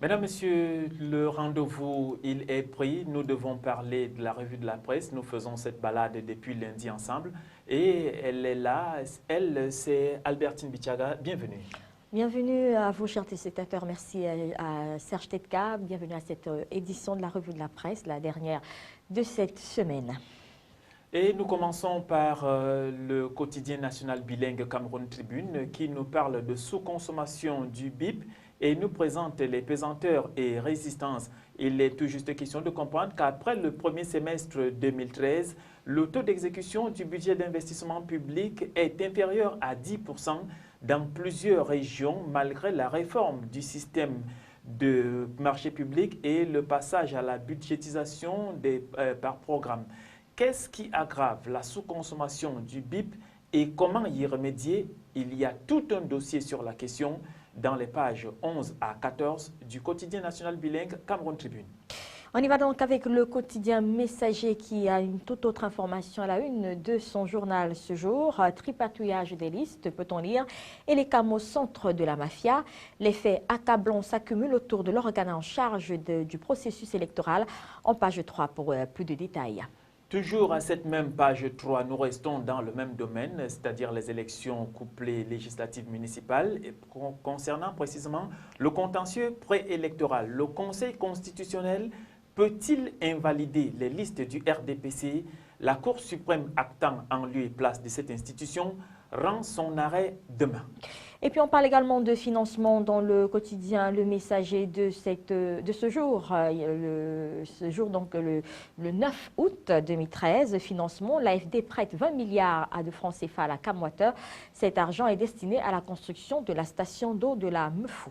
Mesdames, Messieurs, le rendez-vous, il est pris. Nous devons parler de la revue de la presse. Nous faisons cette balade depuis lundi ensemble. Et elle est là. Elle, c'est Albertine Bichaga. Bienvenue. Bienvenue à vous, chers téléspectateurs. Merci à Serge Tetka. Bienvenue à cette édition de la revue de la presse, la dernière de cette semaine. Et nous commençons par le quotidien national bilingue Cameroun Tribune qui nous parle de sous-consommation du BIP et nous présente les pesanteurs et résistances. Il est tout juste question de comprendre qu'après le premier semestre 2013, le taux d'exécution du budget d'investissement public est inférieur à 10% dans plusieurs régions malgré la réforme du système de marché public et le passage à la budgétisation par programme. Qu'est-ce qui aggrave la sous-consommation du BIP et comment y remédier? Il y a tout un dossier sur la question dans les pages 11 à 14 du quotidien national bilingue Cameroun Tribune. On y va donc avec le quotidien Messager qui a une toute autre information à la une de son journal ce jour. Tripatouillage des listes, peut-on lire, et les camps au centre de la mafia. Les faits accablants s'accumulent autour de l'organe en charge du processus électoral. En page 3 pour plus de détails. Toujours à cette même page 3, nous restons dans le même domaine, c'est-à-dire les élections couplées législatives municipales. Et concernant précisément le contentieux préélectoral, le Conseil constitutionnel peut-il invalider les listes du RDPC? La Cour suprême, actant en lieu et place de cette institution, rend son arrêt demain. Et puis on parle également de financement dans le quotidien Le Messager de ce jour. Donc le 9 août 2013, financement, l'AFD prête 20 milliards de francs CFA à la Camwater. Cet argent est destiné à la construction de la station d'eau de la Mefou.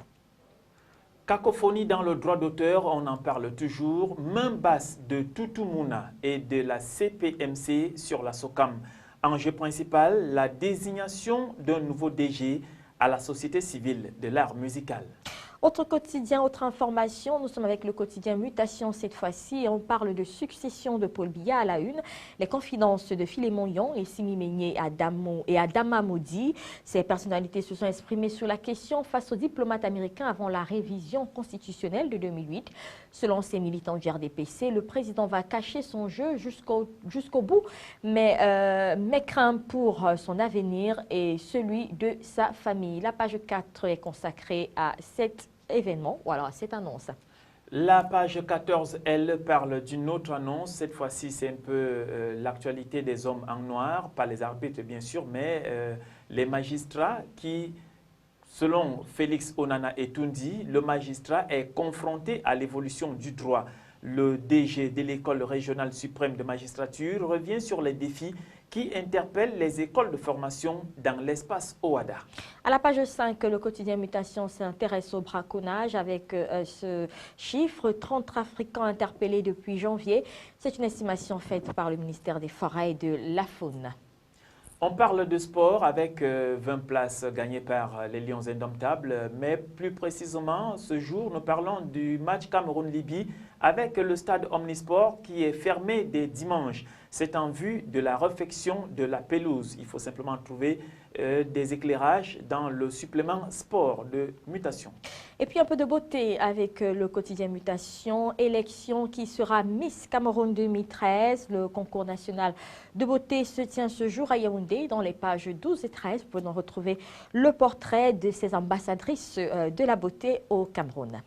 Cacophonie dans le droit d'auteur, on en parle toujours. Main basse de Tutumuna et de la CPMC sur la SOCAM. Enjeu principal, la désignation d'un nouveau DG à la Société civile de l'art musical. Autre quotidien, autre information, nous sommes avec le quotidien Mutation cette fois-ci et on parle de succession de Paul Biya à la une, les confidences de Philémon Yon et Simi Meigné et Adama Maudi. Ces personnalités se sont exprimées sur la question face aux diplomates américains avant la révision constitutionnelle de 2008. Selon ces militants du RDPC, le président va cacher son jeu jusqu'au bout, mais craint pour son avenir et celui de sa famille. La page 4 est consacrée à cet événement, ou alors à cette annonce. La page 14, elle parle d'une autre annonce. Cette fois-ci, c'est un peu l'actualité des hommes en noir, pas les arbitres bien sûr, mais les magistrats qui, selon Félix Onana Etundi, le magistrat est confronté à l'évolution du droit. Le DG de l'École régionale suprême de magistrature revient sur les défis qui interpellent les écoles de formation dans l'espace OADA. À la page 5, le quotidien Mutation s'intéresse au braconnage avec ce chiffre, 30 trafiquants interpellés depuis janvier. C'est une estimation faite par le ministère des Forêts et de la Faune. On parle de sport avec 20 places gagnées par les Lions indomptables, mais plus précisément, ce jour, nous parlons du match Cameroun-Libye avec le stade Omnisport qui est fermé dès dimanche. C'est en vue de la réfection de la pelouse. Il faut simplement trouver des éclairages dans le supplément sport de Mutation. Et puis un peu de beauté avec le quotidien Mutation, élection qui sera Miss Cameroun 2013. Le concours national de beauté se tient ce jour à Yaoundé. Dans les pages 12 et 13, vous pouvez retrouver le portrait de ces ambassadrices de la beauté au Cameroun.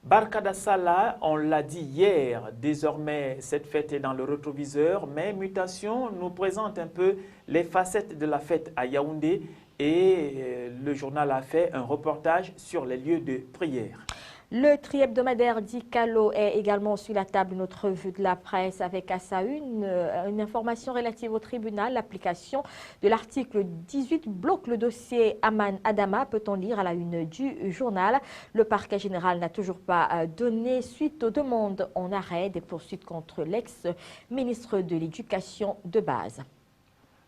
Barkada Salah, on l'a dit hier, désormais cette fête est dans le rétroviseur, mais Mutation nous présente un peu les facettes de la fête à Yaoundé et le journal a fait un reportage sur les lieux de prière. Le tri-hebdomadaire d'Icalo est également sur la table de notre revue de la presse avec à sa une information relative au tribunal. L'application de l'article 18 bloque le dossier Aman Adama, peut-on lire à la une du journal. Le parquet général n'a toujours pas donné suite aux demandes en arrêt des poursuites contre l'ex-ministre de l'Éducation de base.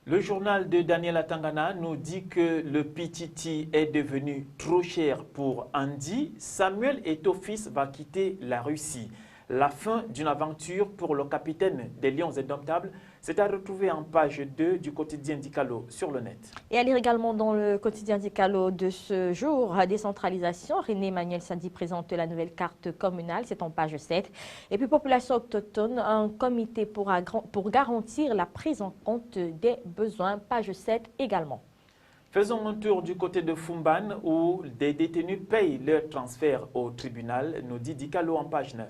Le journal de Daniel Atangana nous dit que le PTT est devenu trop cher pour Andy. Samuel Eto'o fils va quitter la Russie. La fin d'une aventure pour le capitaine des Lions indomptables, c'est à retrouver en page 2 du quotidien Dikalo sur le net. Et à lire également dans le quotidien Dikalo de ce jour, décentralisation. René Emmanuel Sadi présente la nouvelle carte communale, c'est en page 7. Et puis population autochtone, un comité pour garantir la prise en compte des besoins, page 7 également. Faisons un tour du côté de Fumban où des détenus payent leur transfert au tribunal, nous dit Dikalo en page 9.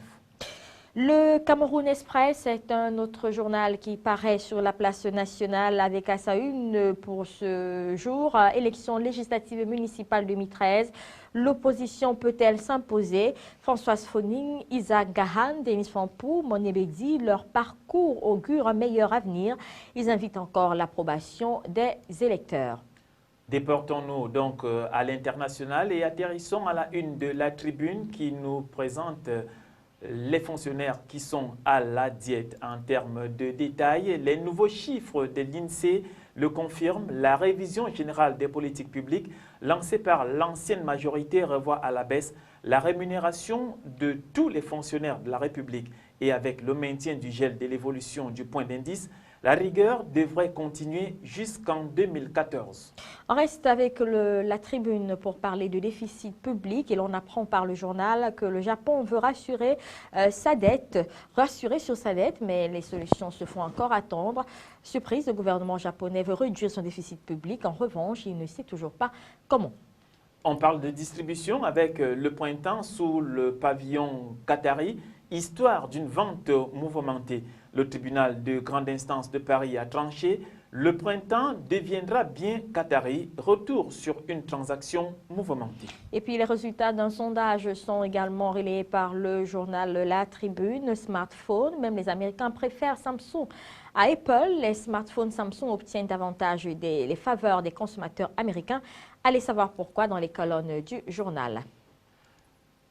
Le Cameroun Express est un autre journal qui paraît sur la place nationale avec à sa une pour ce jour. Élection législative et municipale 2013. L'opposition peut-elle s'imposer? Françoise Foning, Isaac Gahan, Denis Fampou, Monebedi, leur parcours augure un meilleur avenir. Ils invitent encore l'approbation des électeurs. Déportons-nous donc à l'international et atterrissons à la une de la tribune qui nous présente les fonctionnaires qui sont à la diète. En termes de détails, les nouveaux chiffres de l'INSEE le confirment. La révision générale des politiques publiques lancée par l'ancienne majorité revoit à la baisse la rémunération de tous les fonctionnaires de la République. Et avec le maintien du gel de l'évolution du point d'indice, la rigueur devrait continuer jusqu'en 2014. On reste avec la tribune pour parler de déficit public et l'on apprend par le journal que le Japon veut rassurer sur sa dette, mais les solutions se font encore attendre. Surprise, le gouvernement japonais veut réduire son déficit public. En revanche, il ne sait toujours pas comment. On parle de distribution avec le printemps sous le pavillon qatari, histoire d'une vente mouvementée. Le tribunal de grande instance de Paris a tranché. Le printemps deviendra bien qatari. Retour sur une transaction mouvementée. Et puis les résultats d'un sondage sont également relayés par le journal La Tribune. Smartphone, même les Américains préfèrent Samsung à Apple. Les smartphones Samsung obtiennent davantage les faveurs des consommateurs américains. Allez savoir pourquoi dans les colonnes du journal.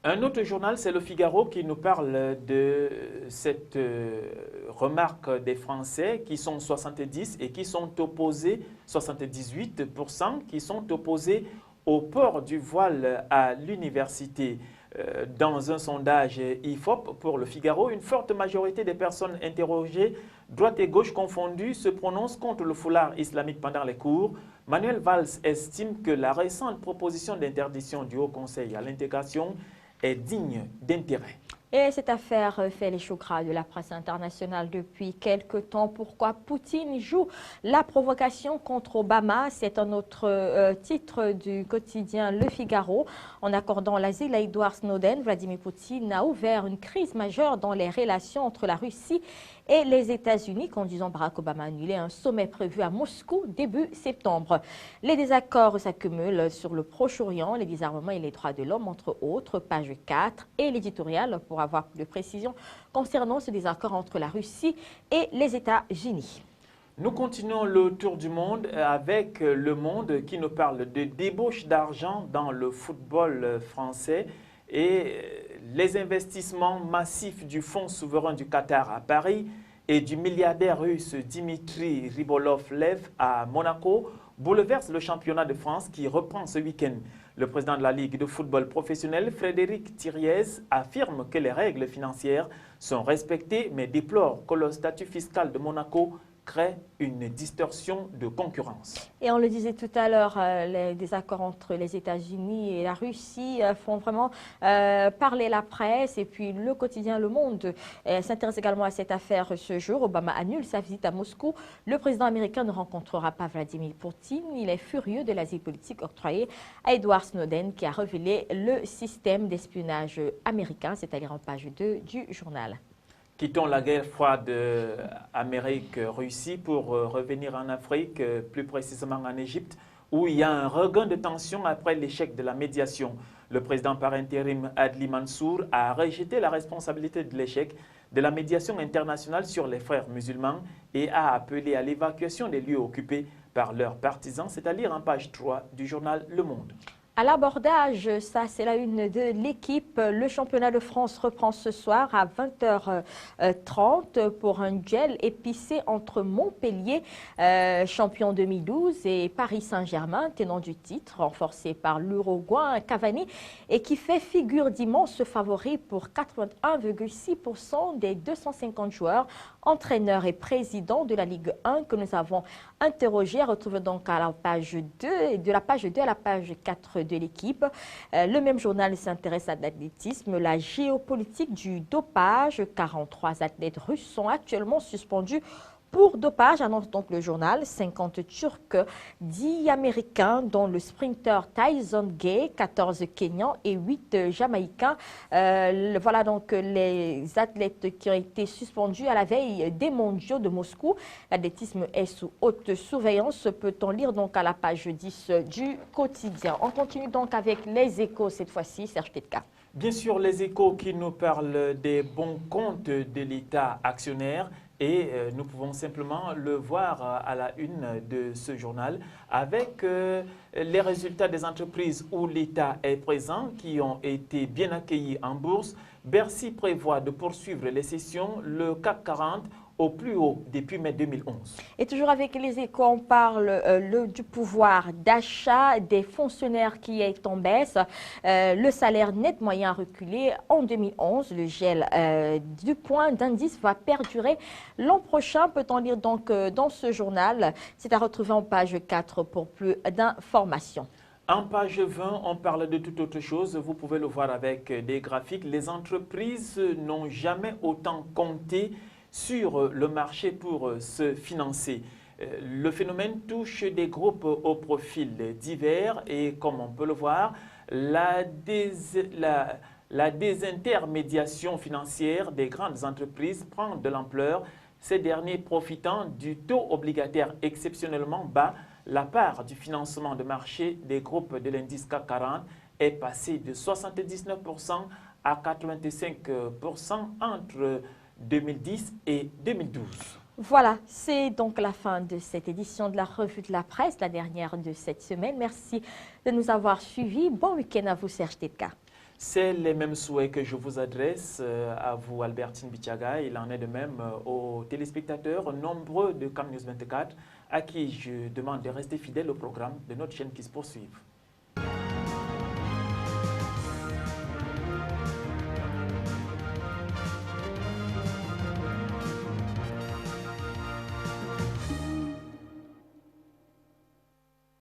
Un autre journal, c'est Le Figaro, qui nous parle de cette remarque des Français qui sont 70 et qui sont opposés, 78%, qui sont opposés au port du voile à l'université. Dans un sondage IFOP pour Le Figaro, une forte majorité des personnes interrogées, droite et gauche confondues, se prononcent contre le foulard islamique pendant les cours. Manuel Valls estime que la récente proposition d'interdiction du Haut Conseil à l'intégration est digne d'intérêt. Et cette affaire fait les choux gras de la presse internationale depuis quelque temps. Pourquoi Poutine joue la provocation contre Obama? C'est un autre titre du quotidien Le Figaro. En accordant l'asile à Edward Snowden, Vladimir Poutine a ouvert une crise majeure dans les relations entre la Russie et les États-Unis, conduisant Barack Obama à annuler un sommet prévu à Moscou début septembre. Les désaccords s'accumulent sur le Proche-Orient, les désarmements et les droits de l'homme, entre autres, page 4, et l'éditorial pour avoir plus de précisions concernant ce désaccord entre la Russie et les États-Unis. Nous continuons le tour du monde avec Le Monde qui nous parle de débauche d'argent dans le football français et les investissements massifs du Fonds souverain du Qatar à Paris et du milliardaire russe Dimitri Ribolovlev à Monaco bouleversent le championnat de France qui reprend ce week-end. Le président de la Ligue de football professionnel, Frédéric Thiriez, affirme que les règles financières sont respectées mais déplore que le statut fiscal de Monaco crée une distorsion de concurrence. Et on le disait tout à l'heure, les désaccords entre les États-Unis et la Russie font vraiment parler la presse. Et puis le quotidien Le Monde s'intéresse également à cette affaire ce jour. Obama annule sa visite à Moscou. Le président américain ne rencontrera pas Vladimir Poutine. Il est furieux de l'asile politique octroyé à Edward Snowden qui a révélé le système d'espionnage américain, c'est-à-dire en page 2 du journal. Quittons la guerre froide Amérique-Russie pour revenir en Afrique, plus précisément en Égypte, où il y a un regain de tension après l'échec de la médiation. Le président par intérim Adli Mansour a rejeté la responsabilité de l'échec de la médiation internationale sur les frères musulmans et a appelé à l'évacuation des lieux occupés par leurs partisans, c'est-à-dire en page 3 du journal Le Monde. À l'abordage, ça c'est la une de l'équipe. Le championnat de France reprend ce soir à 20h30 pour un duel épicé entre Montpellier, champion 2012, et Paris Saint-Germain, tenant du titre, renforcé par l'Uruguayen Cavani et qui fait figure d'immense favori pour 81,6% des 250 joueurs, entraîneurs et présidents de la Ligue 1 que nous avons interrogés. Retrouve donc à la page 2 et de la page 2 à la page 4 de l'équipe. Le même journal s'intéresse à l'athlétisme, la géopolitique du dopage. 43 athlètes russes sont actuellement suspendus pour dopage, annonce donc le journal. 50 Turcs, 10 Américains, dont le sprinter Tyson Gay, 14 Kenyans et 8 Jamaïcains. Voilà donc les athlètes qui ont été suspendus à la veille des mondiaux de Moscou. L'athlétisme est sous haute surveillance, peut-on lire donc à la page 10 du quotidien. On continue donc avec les échos cette fois-ci, Serge Tetka. Bien sûr, les échos qui nous parlent des bons comptes de l'État actionnaire. Et nous pouvons simplement le voir à la une de ce journal avec les résultats des entreprises où l'État est présent, qui ont été bien accueillis en bourse. Bercy prévoit de poursuivre les sessions, le CAC 40 au plus haut depuis mai 2011. Et toujours avec les échos, on parle du pouvoir d'achat des fonctionnaires qui est en baisse. Le salaire net moyen a reculé en 2011. Le gel du point d'indice va perdurer l'an prochain, peut-on lire donc dans ce journal. C'est à retrouver en page 4 pour plus d'informations. En page 20, on parle de toute autre chose. Vous pouvez le voir avec des graphiques. Les entreprises n'ont jamais autant compté sur le marché pour se financer. Le phénomène touche des groupes au profil divers et comme on peut le voir, la désintermédiation financière des grandes entreprises prend de l'ampleur. Ces derniers profitant du taux obligataire exceptionnellement bas, la part du financement de marché des groupes de l'indice CAC 40 est passée de 79% à 85% entre 2010 et 2012. Voilà, c'est donc la fin de cette édition de la Revue de la Presse, la dernière de cette semaine. Merci de nous avoir suivis. Bon week-end à vous, Serge Tetka. C'est les mêmes souhaits que je vous adresse à vous, Albertine Bichaga. Il en est de même aux téléspectateurs nombreux de CAM News 24 à qui je demande de rester fidèles au programme de notre chaîne qui se poursuit.